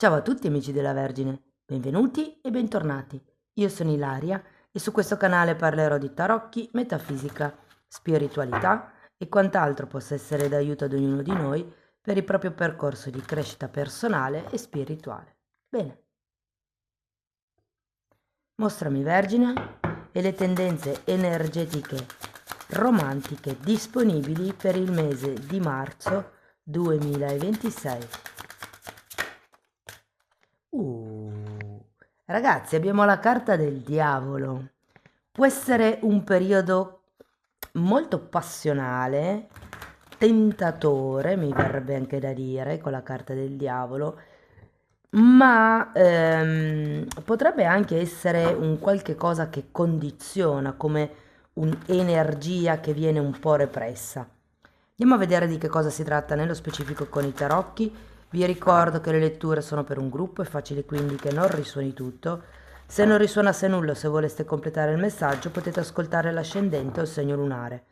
Ciao a tutti amici della Vergine, benvenuti e bentornati. Io sono Ilaria e su questo canale parlerò di tarocchi, metafisica, spiritualità e quant'altro possa essere d'aiuto ad ognuno di noi per il proprio percorso di crescita personale e spirituale. Bene, mostrami Vergine e le tendenze energetiche romantiche disponibili per il mese di marzo 2026. Ragazzi, abbiamo la carta del diavolo. Può essere un periodo molto passionale, tentatore, mi verrebbe anche da dire, con la carta del diavolo, ma potrebbe anche essere un qualche cosa che condiziona, come un'energia che viene un po' repressa. Andiamo a vedere di che cosa si tratta nello specifico con i tarocchi. Vi ricordo che le letture sono per un gruppo, è facile quindi che non risuoni tutto. Se non risuonasse nulla o se voleste completare il messaggio potete ascoltare l'ascendente o il segno lunare.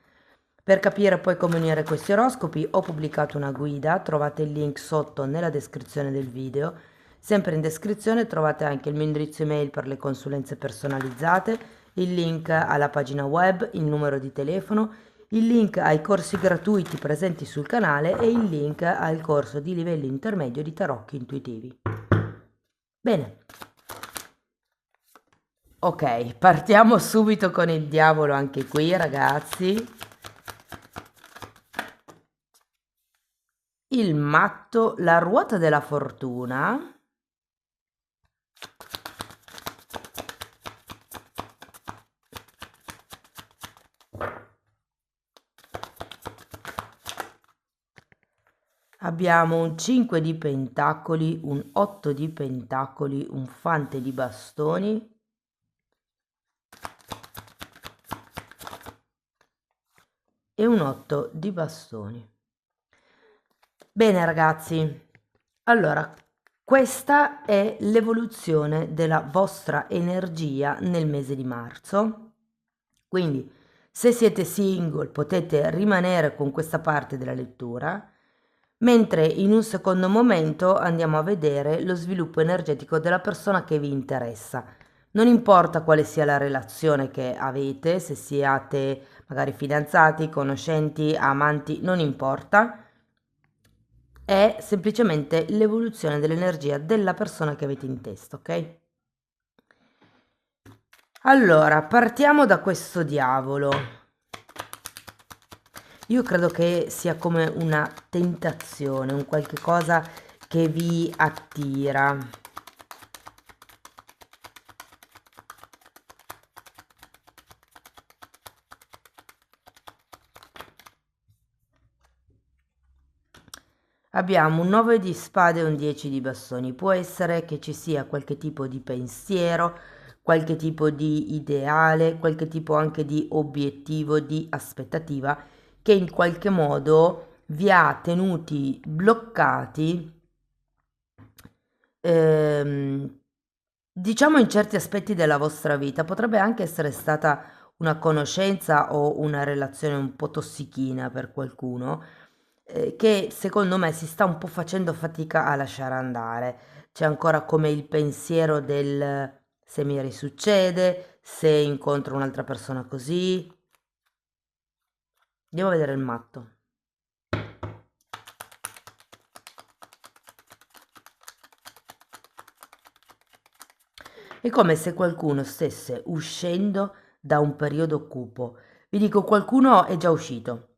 Per capire poi come unire questi oroscopi ho pubblicato una guida, trovate il link sotto nella descrizione del video. Sempre in descrizione trovate anche il mio indirizzo email per le consulenze personalizzate, il link alla pagina web, il numero di telefono, il link ai corsi gratuiti presenti sul canale e il link al corso di livello intermedio di tarocchi intuitivi. Bene, ok, partiamo subito con il diavolo anche qui ragazzi. Il matto, la ruota della fortuna. Abbiamo un 5 di pentacoli, un 8 di pentacoli, un fante di bastoni e un 8 di bastoni. Bene ragazzi, allora questa è l'evoluzione della vostra energia nel mese di marzo. Quindi se siete single potete rimanere con questa parte della lettura, mentre in un secondo momento andiamo a vedere lo sviluppo energetico della persona che vi interessa. Non importa quale sia la relazione che avete, se siate magari fidanzati, conoscenti, amanti, non importa, è semplicemente l'evoluzione dell'energia della persona che avete in testa, ok? Allora, partiamo da questo diavolo. Io credo che sia come una tentazione, un qualche cosa che vi attira. Abbiamo un 9 di spade e un 10 di bastoni. Può essere che ci sia qualche tipo di pensiero, qualche tipo di ideale, qualche tipo anche di obiettivo, di aspettativa che in qualche modo vi ha tenuti bloccati, ehm, diciamo in certi aspetti della vostra vita. Potrebbe anche essere stata una conoscenza o una relazione un po' tossichina per qualcuno, che secondo me si sta un po' facendo fatica a lasciare andare. C'è ancora come il pensiero del se mi risuccede, se incontro un'altra persona così. Andiamo a vedere il matto. È come se qualcuno stesse uscendo da un periodo cupo. Vi dico, qualcuno è già uscito,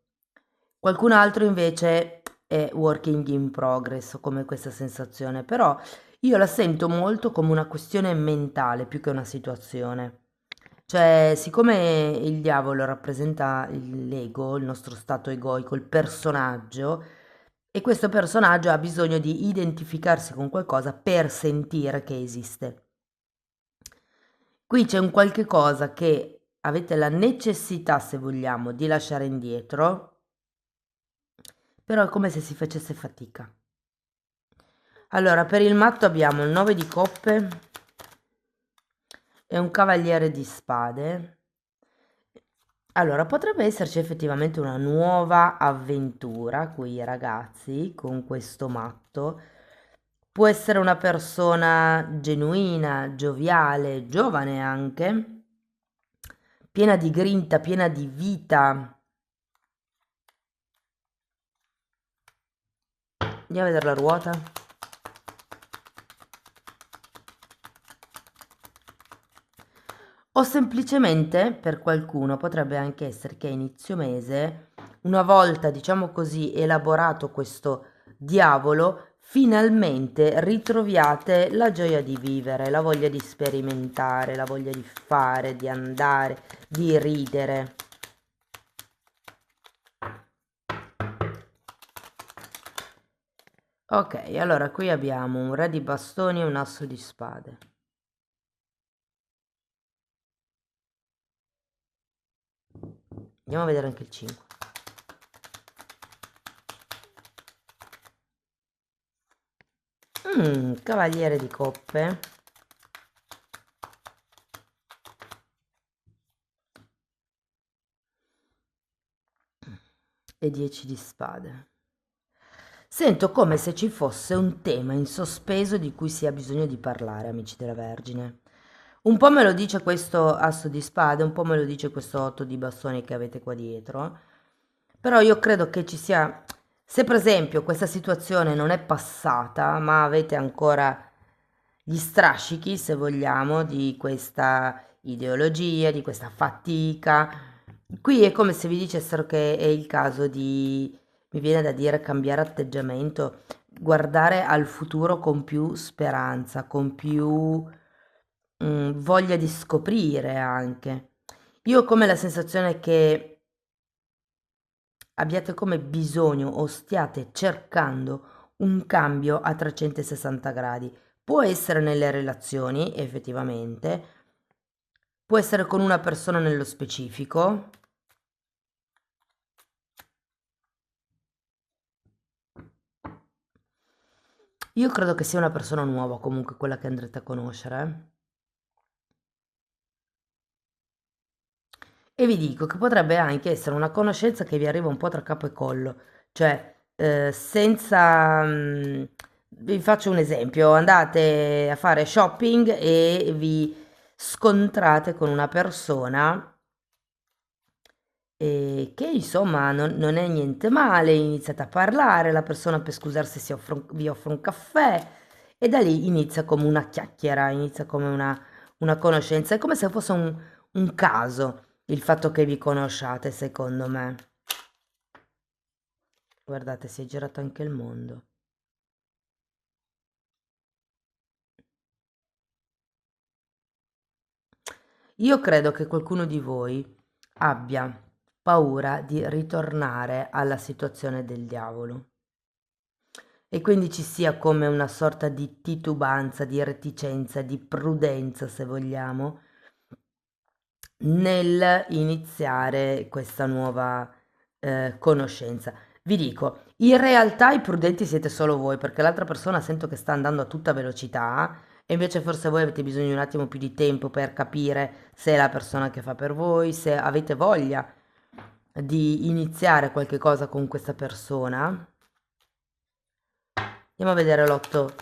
qualcun altro invece è working in progress, ho come questa sensazione, però io la sento molto come una questione mentale più che una situazione. Cioè, siccome il diavolo rappresenta l'ego, il nostro stato egoico, il personaggio, e questo personaggio ha bisogno di identificarsi con qualcosa per sentire che esiste. Qui c'è un qualche cosa che avete la necessità, se vogliamo, di lasciare indietro, però è come se si facesse fatica. Allora, per il matto abbiamo il 9 di coppe e un cavaliere di spade. Allora, potrebbe esserci effettivamente una nuova avventura qui, ragazzi, con questo matto. può essere una persona genuina, gioviale, giovane anche, piena di grinta, piena di vita. Andiamo a vedere la ruota. O semplicemente per qualcuno potrebbe anche essere che a inizio mese, una volta, diciamo così, elaborato questo diavolo, finalmente ritroviate la gioia di vivere, la voglia di sperimentare, la voglia di fare, di andare, di ridere. Ok, allora qui abbiamo un re di bastoni e un asso di spade. Andiamo a vedere anche il 5. Cavaliere di coppe. E 10 di spade. Sento come se ci fosse un tema in sospeso di cui si ha bisogno di parlare, amici della Vergine. Un po' me lo dice questo asso di spade, un po' me lo dice questo 8 di bastoni che avete qua dietro. Però io credo che ci sia, se per esempio questa situazione non è passata, ma avete ancora gli strascichi, se vogliamo, di questa ideologia, di questa fatica, qui è come se vi dicessero che è il caso di, mi viene da dire, cambiare atteggiamento, guardare al futuro con più speranza, con più voglia di scoprire anche. Io ho come la sensazione che abbiate come bisogno o stiate cercando un cambio a 360 gradi. Può essere nelle relazioni, effettivamente, può essere con una persona nello specifico. Io credo che sia una persona nuova comunque quella che andrete a conoscere. E vi dico che potrebbe anche essere una conoscenza che vi arriva un po' tra capo e collo, cioè senza... vi faccio un esempio, andate a fare shopping e vi scontrate con una persona che insomma non è niente male, iniziate a parlare, la persona per scusarsi vi offre un caffè e da lì inizia come una chiacchiera, inizia come una conoscenza, è come se fosse un caso il fatto che vi conosciate, secondo me. Guardate, si è girato anche il mondo. Io credo che qualcuno di voi abbia paura di ritornare alla situazione del diavolo. E quindi ci sia come una sorta di titubanza, di reticenza, di prudenza, se vogliamo, nel iniziare questa nuova conoscenza. Vi dico, in realtà i prudenti siete solo voi, perché l'altra persona sento che sta andando a tutta velocità e invece forse voi avete bisogno di un attimo più di tempo per capire se è la persona che fa per voi, se avete voglia di iniziare qualche cosa con questa persona. Andiamo a vedere l'otto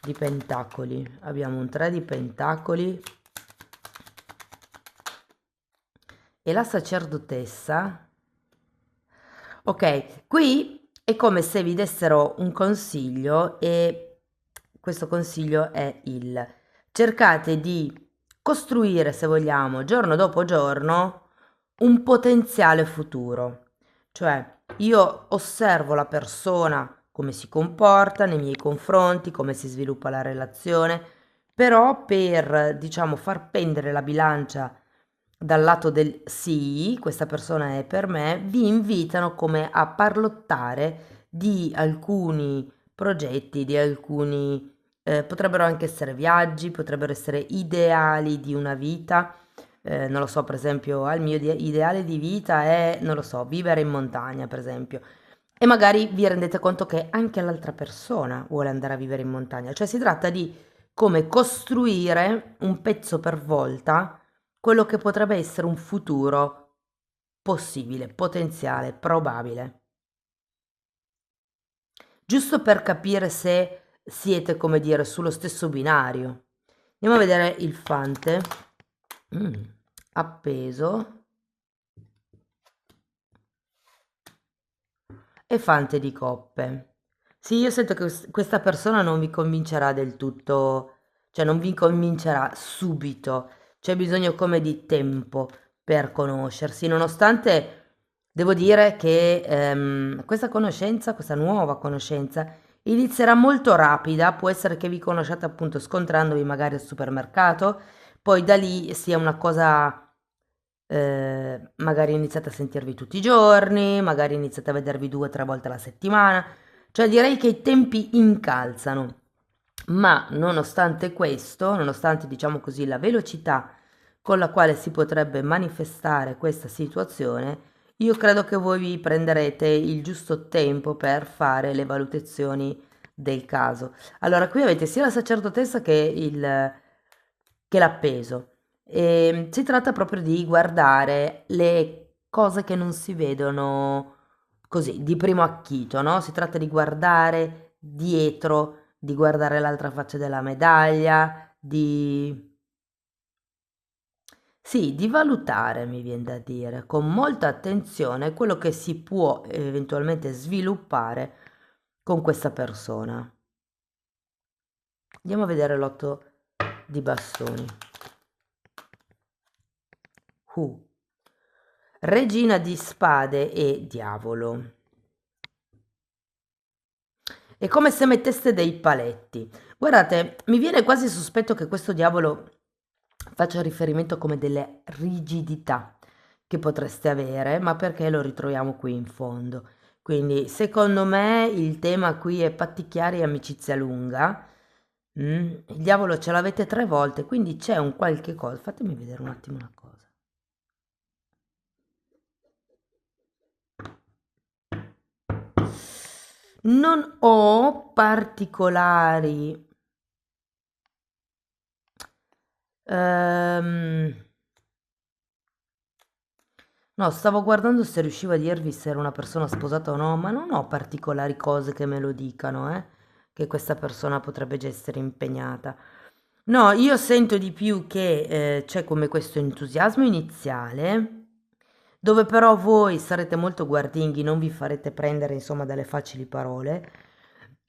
di pentacoli. Abbiamo un 3 di pentacoli e la sacerdotessa. Ok, qui è come se vi dessero un consiglio e questo consiglio è il cercate di costruire, se vogliamo, giorno dopo giorno, un potenziale futuro. Cioè, io osservo la persona, come si comporta nei miei confronti, come si sviluppa la relazione, però per, diciamo, far pendere la bilancia dal lato del sì, questa persona è per me, vi invitano come a parlottare di alcuni progetti, di alcuni, potrebbero anche essere viaggi, potrebbero essere ideali di una vita. Non lo so, per esempio, al mio ideale di vita è, non lo so, vivere in montagna, per esempio. E magari vi rendete conto che anche l'altra persona vuole andare a vivere in montagna. Cioè si tratta di come costruire un pezzo per volta quello che potrebbe essere un futuro possibile, potenziale, probabile. Giusto per capire se siete, come dire, sullo stesso binario. Andiamo a vedere il fante. Appeso e fante di coppe. Sì, io sento che questa persona non vi convincerà del tutto, cioè non vi convincerà subito, c'è bisogno come di tempo per conoscersi, nonostante devo dire che questa conoscenza, questa nuova conoscenza, inizierà molto rapida, può essere che vi conosciate appunto scontrandovi magari al supermercato, poi da lì sia una cosa, magari iniziate a sentirvi tutti i giorni, magari iniziate a vedervi 2 o 3 volte alla settimana, cioè direi che i tempi incalzano. Ma nonostante questo, nonostante diciamo così la velocità con la quale si potrebbe manifestare questa situazione, io credo che voi vi prenderete il giusto tempo per fare le valutazioni del caso. Allora, qui avete sia la sacerdotessa che l'appeso. Si tratta proprio di guardare le cose che non si vedono così di primo acchito, no? Si tratta di guardare dietro, di guardare l'altra faccia della medaglia, sì, di valutare, mi viene da dire, con molta attenzione quello che si può eventualmente sviluppare con questa persona. Andiamo a vedere l'otto di bastoni. Regina di spade e diavolo. È come se metteste dei paletti. Guardate, mi viene quasi sospetto che questo diavolo faccia riferimento come delle rigidità che potreste avere, ma perché lo ritroviamo qui in fondo. Quindi, secondo me, il tema qui è patti chiari e amicizia lunga. Il diavolo ce l'avete 3 volte, quindi c'è un qualche cosa. Fatemi vedere un attimo una cosa. Non ho particolari ehm, no, stavo guardando se riuscivo a dirvi se era una persona sposata o no, ma non ho particolari cose che me lo dicano, che questa persona potrebbe già essere impegnata. No, io sento di più che c'è come questo entusiasmo iniziale, dove però voi sarete molto guardinghi, non vi farete prendere insomma dalle facili parole,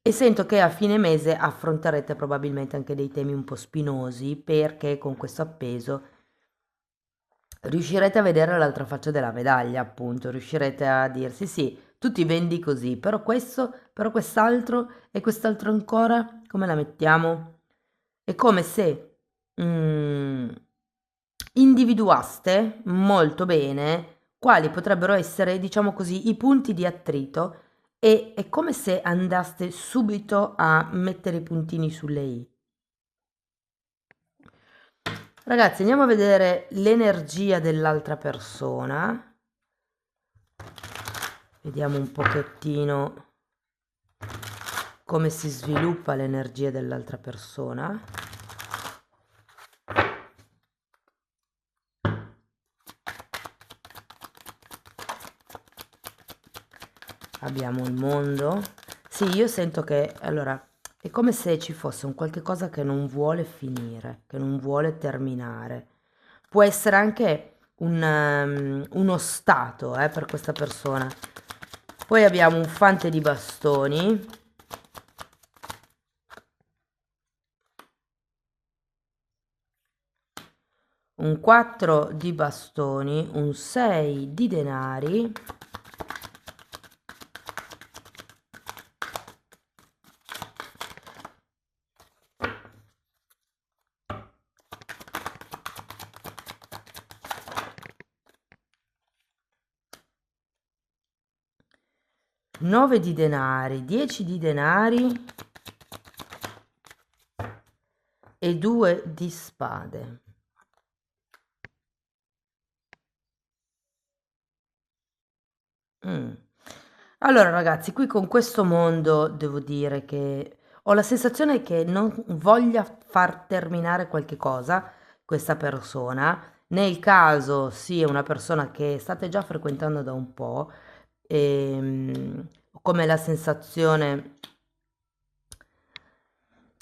e sento che a fine mese affronterete probabilmente anche dei temi un po' spinosi, perché con questo appeso riuscirete a vedere l'altra faccia della medaglia, appunto, riuscirete a dirsi sì, tu ti vendi così, però questo, però quest'altro e quest'altro ancora, come la mettiamo? È come se individuaste molto bene quali potrebbero essere, diciamo così, i punti di attrito e è come se andaste subito a mettere i puntini sulle i. Ragazzi, andiamo a vedere l'energia dell'altra persona. Vediamo un pochettino come si sviluppa l'energia dell'altra persona. Abbiamo il mondo. Sì, io sento che, allora, è come se ci fosse un qualche cosa che non vuole finire, che non vuole terminare. Può essere anche uno stato, per questa persona. Poi abbiamo un fante di bastoni. Un 4 di bastoni, un 6 di denari, nove di denari, 10 di denari e 2 di spade. Allora ragazzi, qui con questo mondo devo dire che ho la sensazione che non voglia far terminare qualche cosa questa persona. Nel caso sia una persona che state già frequentando da un po', come la sensazione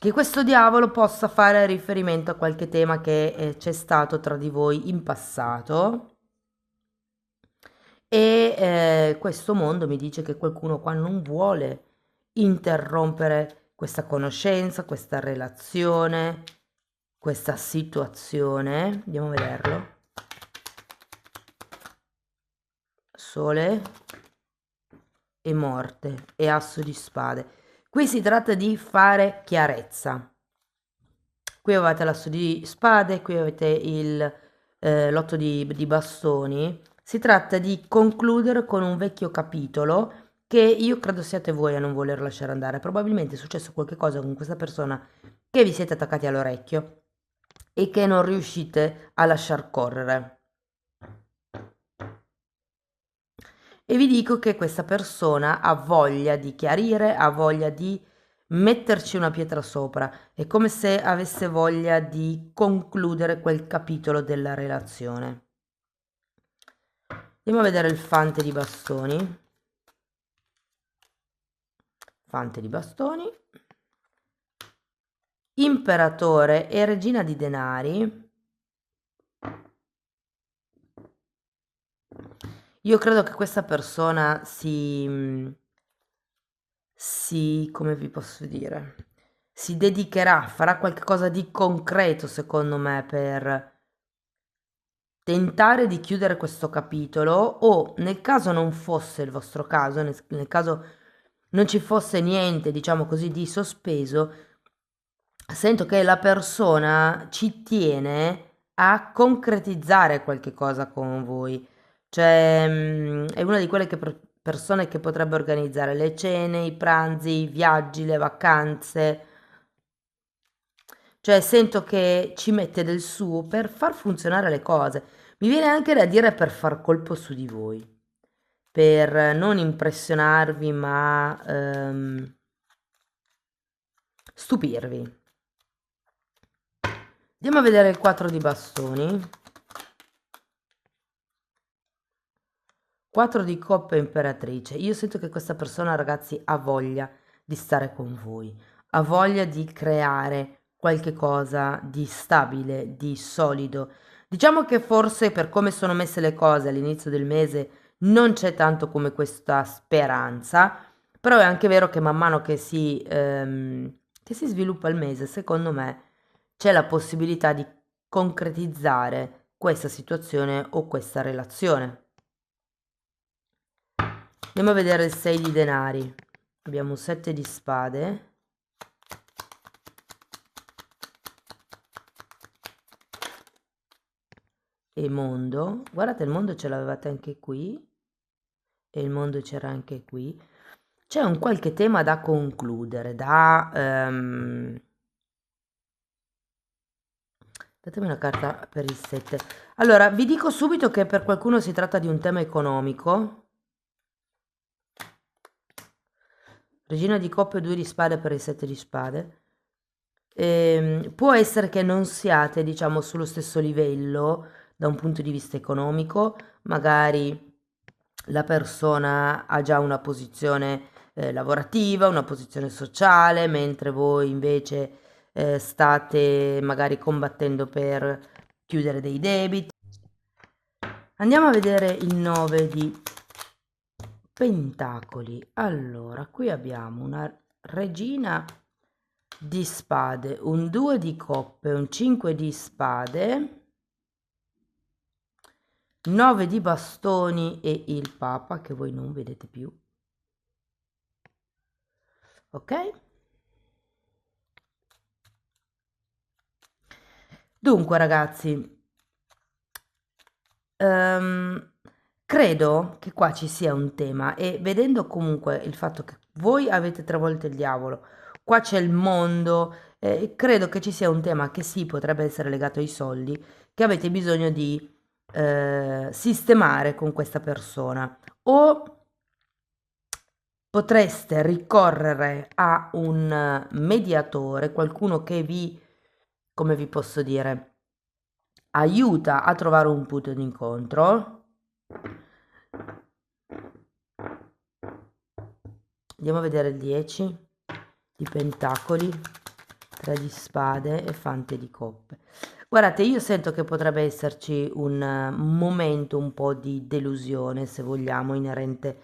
che questo diavolo possa fare riferimento a qualche tema che c'è stato tra di voi in passato. E questo mondo mi dice che qualcuno qua non vuole interrompere questa conoscenza, questa relazione, questa situazione. Andiamo a vederlo. Sole e morte e asso di spade. Qui si tratta di fare chiarezza. Qui avete l'asso di spade, qui avete l'otto di bastoni. Si tratta di concludere con un vecchio capitolo che io credo siate voi a non voler lasciare andare. Probabilmente è successo qualche cosa con questa persona che vi siete attaccati all'orecchio e che non riuscite a lasciar correre. E vi dico che questa persona ha voglia di chiarire, ha voglia di metterci una pietra sopra. È come se avesse voglia di concludere quel capitolo della relazione. Andiamo a vedere il fante di bastoni. Fante di bastoni. Imperatore e regina di denari. Io credo che questa persona come vi posso dire, si dedicherà, farà qualcosa di concreto, secondo me, per tentare di chiudere questo capitolo, o nel caso non fosse il vostro caso, nel caso non ci fosse niente, diciamo così, di sospeso, sento che la persona ci tiene a concretizzare qualche cosa con voi. Cioè, è una di quelle persone che potrebbe organizzare le cene, i pranzi, i viaggi, le vacanze. Cioè, sento che ci mette del suo per far funzionare le cose. Mi viene anche da dire per far colpo su di voi, per non impressionarvi, ma stupirvi. Andiamo a vedere il 4 di bastoni. 4 di coppe imperatrice. Io sento che questa persona, ragazzi, ha voglia di stare con voi, ha voglia di creare qualche cosa di stabile, di solido. Diciamo che forse per come sono messe le cose all'inizio del mese non c'è tanto come questa speranza, però è anche vero che man mano che si sviluppa il mese, secondo me c'è la possibilità di concretizzare questa situazione o questa relazione. Andiamo a vedere il 6 di denari. Abbiamo un 7 di spade. E mondo. Guardate, il mondo ce l'avevate anche qui. E il mondo c'era anche qui. C'è un qualche tema da concludere, datemi una carta per il 7. Allora, vi dico subito che per qualcuno si tratta di un tema economico. Regina di coppe, 2 di spade per il 7 di spade. Può essere che non siate, diciamo, sullo stesso livello da un punto di vista economico, magari la persona ha già una posizione lavorativa, una posizione sociale, mentre voi invece state magari combattendo per chiudere dei debiti. Andiamo a vedere il 9 di pentacoli. Allora, qui abbiamo una regina di spade, un 2 di coppe, un 5 di spade, 9 di bastoni e il papa che voi non vedete più. Ok? Dunque ragazzi, credo che qua ci sia un tema, e vedendo comunque il fatto che voi avete 3 volte il diavolo, qua c'è il mondo, credo che ci sia un tema che sì, potrebbe essere legato ai soldi, che avete bisogno di sistemare con questa persona, o potreste ricorrere a un mediatore, qualcuno che vi, come vi posso dire, aiuta a trovare un punto di incontro. Andiamo a vedere il 10 di pentacoli, Tre di spade e fante di coppe. Guardate, io sento che potrebbe esserci un momento un po' di delusione, se vogliamo, inerente.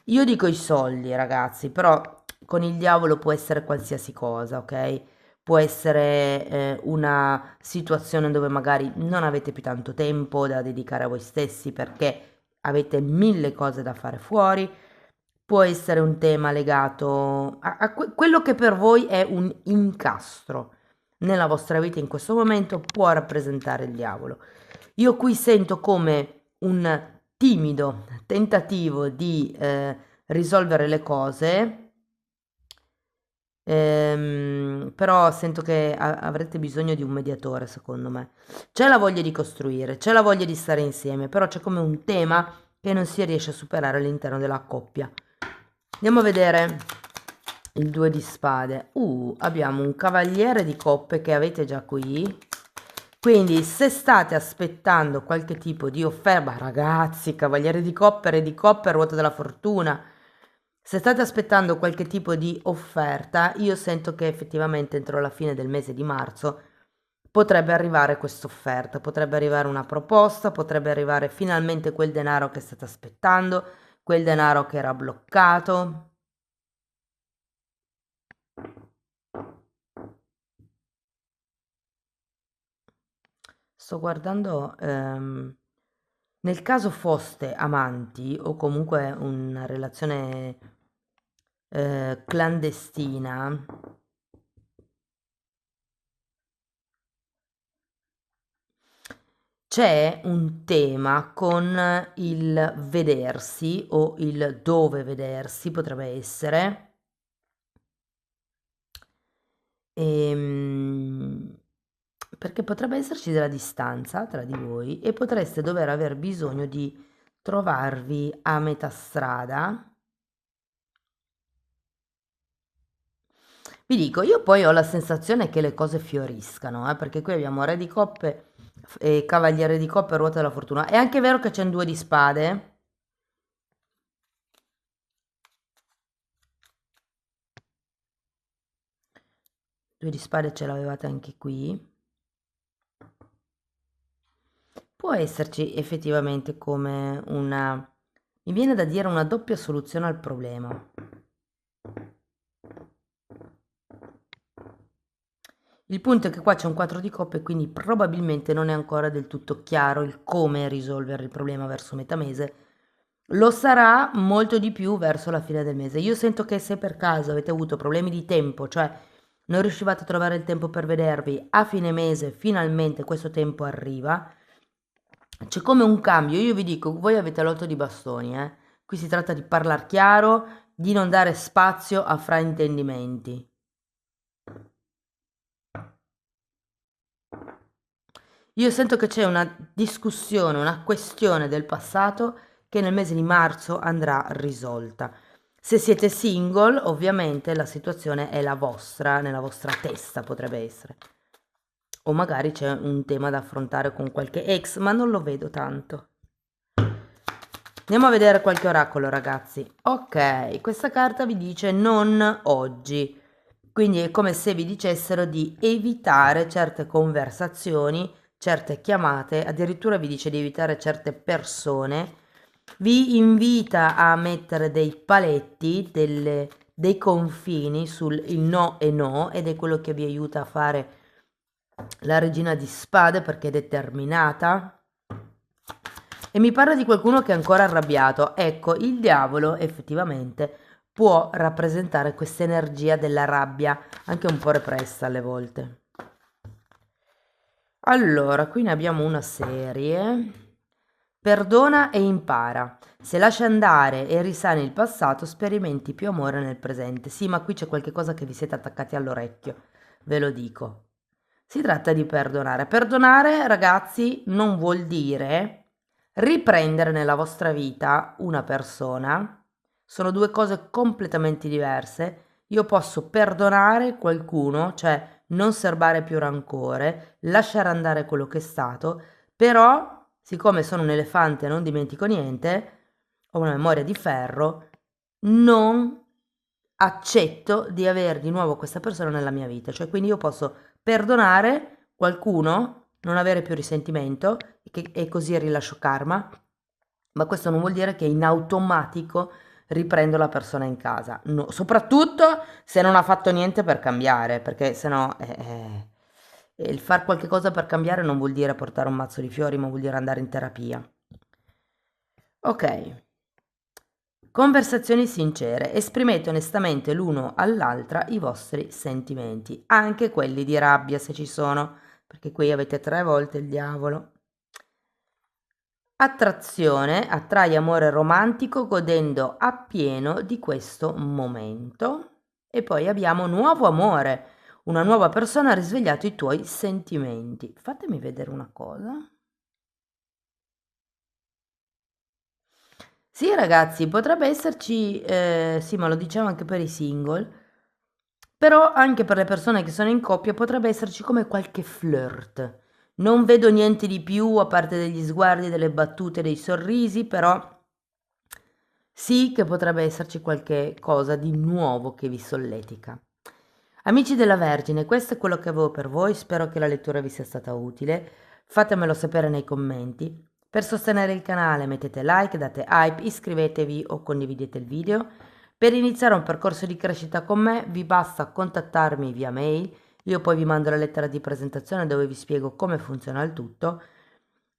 Io dico i soldi, ragazzi, però con il diavolo può essere qualsiasi cosa, ok? Può essere una situazione dove magari non avete più tanto tempo da dedicare a voi stessi perché avete mille cose da fare fuori. Può essere un tema legato a quello che per voi è un incastro nella vostra vita in questo momento, può rappresentare il diavolo. Io qui sento come un timido tentativo di risolvere le cose, però sento che avrete bisogno di un mediatore, secondo me. C'è la voglia di costruire, c'è la voglia di stare insieme, però c'è come un tema che non si riesce a superare all'interno della coppia. Andiamo a vedere il 2 di spade. Abbiamo un cavaliere di coppe che avete già qui. Quindi se state aspettando qualche tipo di offerta, ragazzi, cavaliere di coppe, re di coppe, ruota della fortuna. Se state aspettando qualche tipo di offerta, io sento che effettivamente entro la fine del mese di marzo potrebbe arrivare questa offerta, potrebbe arrivare una proposta, potrebbe arrivare finalmente quel denaro che state aspettando, quel denaro che era bloccato. Sto guardando, nel caso foste amanti o comunque una relazione clandestina, c'è un tema con il vedersi o il dove vedersi, potrebbe essere. Ehm, perché potrebbe esserci della distanza tra di voi e potreste dover aver bisogno di trovarvi a metà strada. Vi dico, io poi ho la sensazione che le cose fioriscano, perché qui abbiamo re di coppe e cavaliere di coppe e ruota della fortuna. È anche vero che c'è un 2 di spade. Due di spade ce l'avevate anche qui. Può esserci effettivamente come una, mi viene da dire una doppia soluzione al problema. Il punto è che qua c'è un 4 di coppe, quindi probabilmente non è ancora del tutto chiaro il come risolvere il problema verso metà mese. Lo sarà molto di più verso la fine del mese. Io sento che se per caso avete avuto problemi di tempo, cioè non riuscivate a trovare il tempo per vedervi, a fine mese finalmente questo tempo arriva. C'è come un cambio, io vi dico, voi avete l'8 di bastoni, eh? Qui si tratta di parlare chiaro, di non dare spazio a fraintendimenti. Io sento che c'è una discussione, una questione del passato che nel mese di marzo andrà risolta. Se siete single, ovviamente la situazione è la vostra, nella vostra testa potrebbe essere. O magari c'è un tema da affrontare con qualche ex, ma non lo vedo tanto. Andiamo a vedere qualche oracolo, ragazzi. Ok, questa carta vi dice non oggi. Quindi è come se vi dicessero di evitare certe conversazioni, certe chiamate, addirittura vi dice di evitare certe persone. Vi invita a mettere dei paletti, dei confini sul il no e no, ed è quello che vi aiuta a fare la regina di spade perché è determinata. E mi parla di qualcuno che è ancora arrabbiato. Ecco, il diavolo effettivamente può rappresentare questa energia della rabbia, anche un po' repressa alle volte. Allora, qui ne abbiamo una serie. Perdona e impara. Se lasci andare e risani il passato, sperimenti più amore nel presente. Sì, ma qui c'è qualche cosa che vi siete attaccati all'orecchio, ve lo dico. Si tratta di perdonare. Perdonare, ragazzi, non vuol dire riprendere nella vostra vita una persona. Sono due cose completamente diverse. Io posso perdonare qualcuno, cioè non serbare più rancore, lasciare andare quello che è stato, però, siccome sono un elefante e non dimentico niente, ho una memoria di ferro, non accetto di avere di nuovo questa persona nella mia vita, cioè quindi io posso perdonare qualcuno, non avere più risentimento e così rilascio karma, ma questo non vuol dire che in automatico riprendo la persona in casa, no, soprattutto se non ha fatto niente per cambiare, perché sennò il far qualche cosa per cambiare non vuol dire portare un mazzo di fiori, ma vuol dire andare in terapia. Ok. Conversazioni sincere, esprimete onestamente l'uno all'altra i vostri sentimenti, anche quelli di rabbia se ci sono, perché qui avete 3 volte il diavolo. Attrazione, attrai amore romantico godendo appieno di questo momento. E poi abbiamo nuovo amore, una nuova persona ha risvegliato i tuoi sentimenti. Fatemi vedere una cosa. Sì, ragazzi, potrebbe esserci, sì, ma lo dicevo anche per i single, però anche per le persone che sono in coppia potrebbe esserci come qualche flirt. Non vedo niente di più a parte degli sguardi, delle battute, dei sorrisi, però sì che potrebbe esserci qualche cosa di nuovo che vi solletica. Amici della Vergine, questo è quello che avevo per voi, spero che la lettura vi sia stata utile, fatemelo sapere nei commenti. Per sostenere il canale mettete like, date hype, iscrivetevi o condividete il video. Per iniziare un percorso di crescita con me vi basta contattarmi via mail, io poi vi mando la lettera di presentazione dove vi spiego come funziona il tutto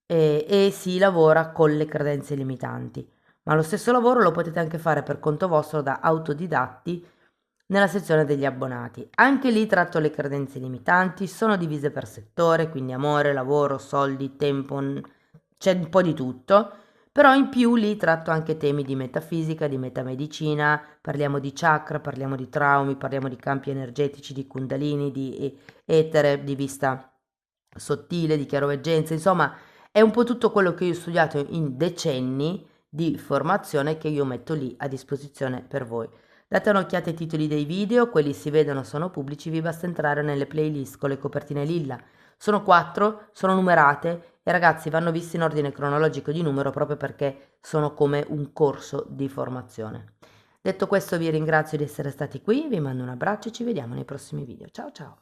e si lavora con le credenze limitanti. Ma lo stesso lavoro lo potete anche fare per conto vostro da autodidatti nella sezione degli abbonati. Anche lì tratto le credenze limitanti, sono divise per settore, quindi amore, lavoro, soldi, tempo, c'è un po' di tutto, però in più lì tratto anche temi di metafisica, di metamedicina, parliamo di chakra, parliamo di traumi, parliamo di campi energetici, di kundalini, di etere, di vista sottile, di chiaroveggenza, insomma è un po' tutto quello che io ho studiato in decenni di formazione che io metto lì a disposizione per voi. Date un'occhiata ai titoli dei video, quelli si vedono, sono pubblici, vi basta entrare nelle playlist con le copertine lilla. Sono 4, sono numerate e ragazzi vanno visti in ordine cronologico di numero proprio perché sono come un corso di formazione. Detto questo vi ringrazio di essere stati qui, vi mando un abbraccio e ci vediamo nei prossimi video. Ciao ciao!